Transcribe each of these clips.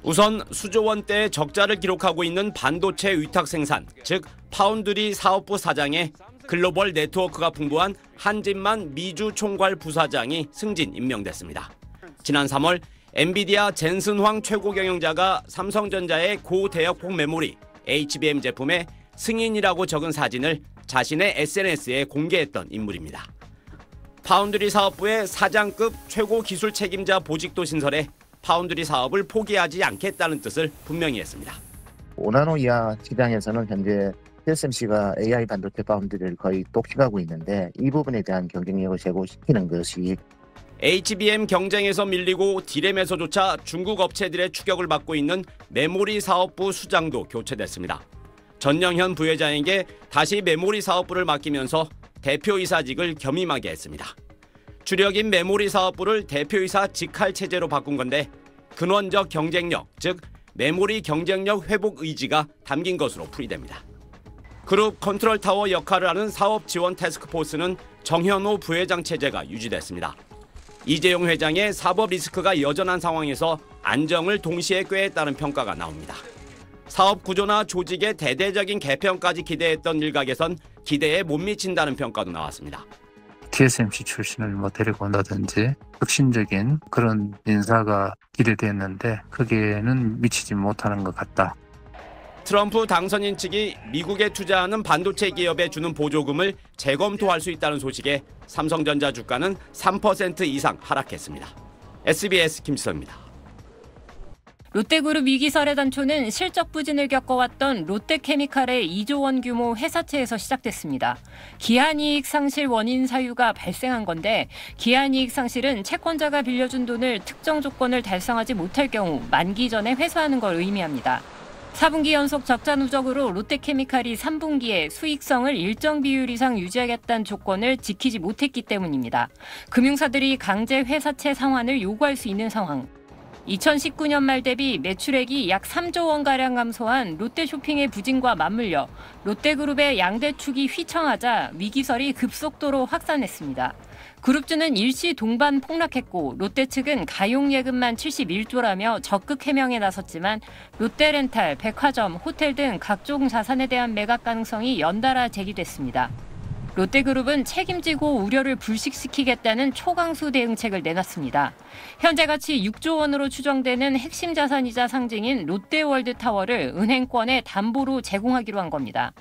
우선 수조 원대의 적자를 기록하고 있는 반도체 위탁 생산, 즉 파운드리 사업부 사장에 글로벌 네트워크가 풍부한 한진만 미주 총괄 부사장이 승진 임명됐습니다. 지난 3월 엔비디아 젠슨 황 최고 경영자가 삼성전자의 고대역폭 메모리 HBM 제품에 승인이라고 적은 사진을 자신의 SNS에 공개했던 인물입니다. 파운드리 사업부의 사장급 최고 기술 책임자 보직도 신설해 파운드리 사업을 포기하지 않겠다는 뜻을 분명히 했습니다. 5나노 이하 시장에서는 현재 TSMC가 AI 반도체 파운드리를 거의 독식하고 있는데 이 부분에 대한 경쟁력을 제고시키는 것이 HBM 경쟁에서 밀리고 디램에서조차 중국 업체들의 추격을 받고 있는 메모리 사업부 수장도 교체됐습니다. 전영현 부회장에게 다시 메모리 사업부를 맡기면서 대표이사직을 겸임하게 했습니다. 주력인 메모리 사업부를 대표이사 직할 체제로 바꾼 건데 근원적 경쟁력, 즉 메모리 경쟁력 회복 의지가 담긴 것으로 풀이됩니다. 그룹 컨트롤 타워 역할을 하는 사업 지원 태스크포스는 정현호 부회장 체제가 유지됐습니다. 이재용 회장의 사법 리스크가 여전한 상황에서 안정을 동시에 꾀했다는 평가가 나옵니다. 사업 구조나 조직의 대대적인 개편까지 기대했던 일각에선 기대에 못 미친다는 평가도 나왔습니다. TSMC 출신을 데리고 온다든지 혁신적인 그런 인사가 기대됐는데 거기에는 미치지 못하는 것 같다. 트럼프 당선인 측이 미국에 투자하는 반도체 기업에 주는 보조금을 재검토할 수 있다는 소식에 삼성전자 주가는 3% 이상 하락했습니다. SBS 김지성입니다. 롯데그룹 위기설의 단초는 실적 부진을 겪어왔던 롯데케미칼의 2조 원 규모 회사채에서 시작됐습니다. 기한이익 상실 원인 사유가 발생한 건데 기한이익 상실은 채권자가 빌려준 돈을 특정 조건을 달성하지 못할 경우 만기 전에 회수하는 걸 의미합니다. 4분기 연속 적자 누적으로 롯데케미칼이 3분기에 수익성을 일정 비율 이상 유지하겠다는 조건을 지키지 못했기 때문입니다. 금융사들이 강제 회사채 상환을 요구할 수 있는 상황. 2019년 말 대비 매출액이 약 3조 원가량 감소한 롯데쇼핑의 부진과 맞물려 롯데그룹의 양대축이 휘청하자 위기설이 급속도로 확산했습니다. 그룹주는 일시 동반 폭락했고 롯데 측은 가용예금만 71조라며 적극 해명에 나섰지만 롯데렌탈, 백화점, 호텔 등 각종 자산에 대한 매각 가능성이 연달아 제기됐습니다. 롯데그룹은 책임지고 우려를 불식시키겠다는 초강수 대응책을 내놨습니다. 현재 가치 6조 원으로 추정되는 핵심 자산이자 상징인 롯데월드타워를 은행권에 담보로 제공하기로 한 겁니다.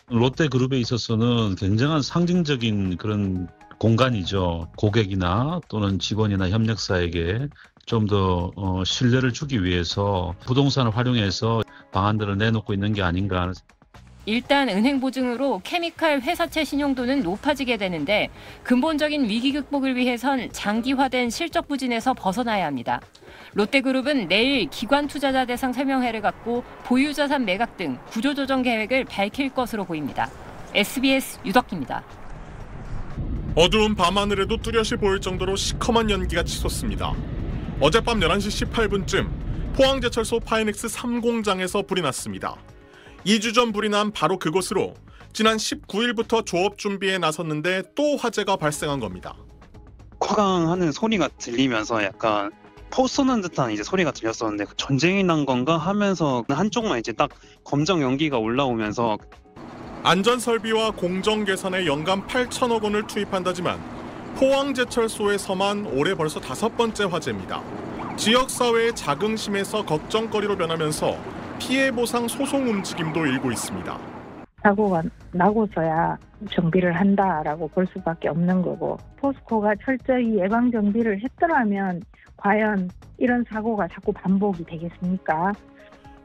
롯데그룹에 있어서는 굉장한 상징적인 그런 공간이죠. 고객이나 또는 직원이나 협력사에게 좀 더 신뢰를 주기 위해서 부동산을 활용해서 방안들을 내놓고 있는 게 아닌가. 일단 은행 보증으로 케미칼 회사채 신용도는 높아지게 되는데 근본적인 위기 극복을 위해선 장기화된 실적 부진에서 벗어나야 합니다. 롯데그룹은 내일 기관 투자자 대상 설명회를 갖고 보유자산 매각 등 구조조정 계획을 밝힐 것으로 보입니다. SBS 유덕기입니다. 어두운 밤하늘에도 뚜렷이 보일 정도로 시커먼 연기가 치솟습니다. 어젯밤 11시 18분쯤 포항제철소 파이넥스 3공장에서 불이 났습니다. 2주 전 불이 난 바로 그곳으로 지난 19일부터 조업 준비에 나섰는데 또 화재가 발생한 겁니다. 쾅하는 소리가 들리면서 약간 포 쏘는 듯한 소리가 들렸었는데 전쟁이 난 건가 하면서 한쪽만 딱 검정 연기가 올라오면서 안전 설비와 공정 개선에 연간 8천억 원을 투입한다지만 포항제철소에서만 올해 벌써 5번째 화재입니다. 지역사회의 자긍심에서 걱정거리로 변하면서 피해 보상 소송 움직임도 일고 있습니다. 사고가 나고서야 정비를 한다라고 볼 수밖에 없는 거고 포스코가 철저히 예방 정비를 했더라면 과연 이런 사고가 자꾸 반복이 되겠습니까?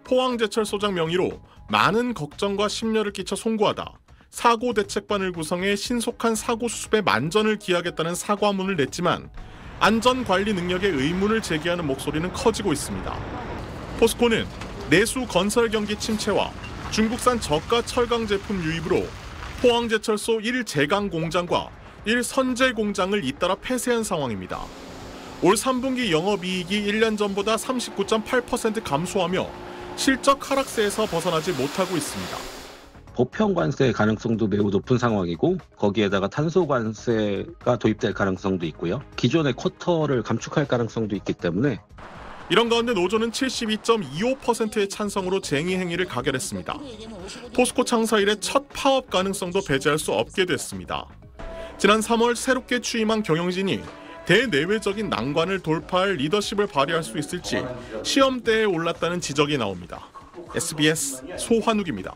포항제철소장 명의로 많은 걱정과 심려를 끼쳐 송구하다 사고 대책반을 구성해 신속한 사고 수습에 만전을 기하겠다는 사과문을 냈지만 안전관리 능력에 의문을 제기하는 목소리는 커지고 있습니다. 포스코는 내수 건설 경기 침체와 중국산 저가 철강 제품 유입으로 포항제철소 1제강 공장과 1선제 공장을 잇따라 폐쇄한 상황입니다. 올 3분기 영업이익이 1년 전보다 39.8% 감소하며 실적 하락세에서 벗어나지 못하고 있습니다. 보편 관세 가능성도 매우 높은 상황이고 거기에다가 탄소 관세가 도입될 가능성도 있고요. 기존의 쿼터를 감축할 가능성도 있기 때문에 이런 가운데 노조는 72.25%의 찬성으로 쟁의 행위를 가결했습니다. 포스코 창사 이래 첫 파업 가능성도 배제할 수 없게 됐습니다. 지난 3월 새롭게 취임한 경영진이 대내외적인 난관을 돌파할 리더십을 발휘할 수 있을지 시험대에 올랐다는 지적이 나옵니다. SBS 소환욱입니다.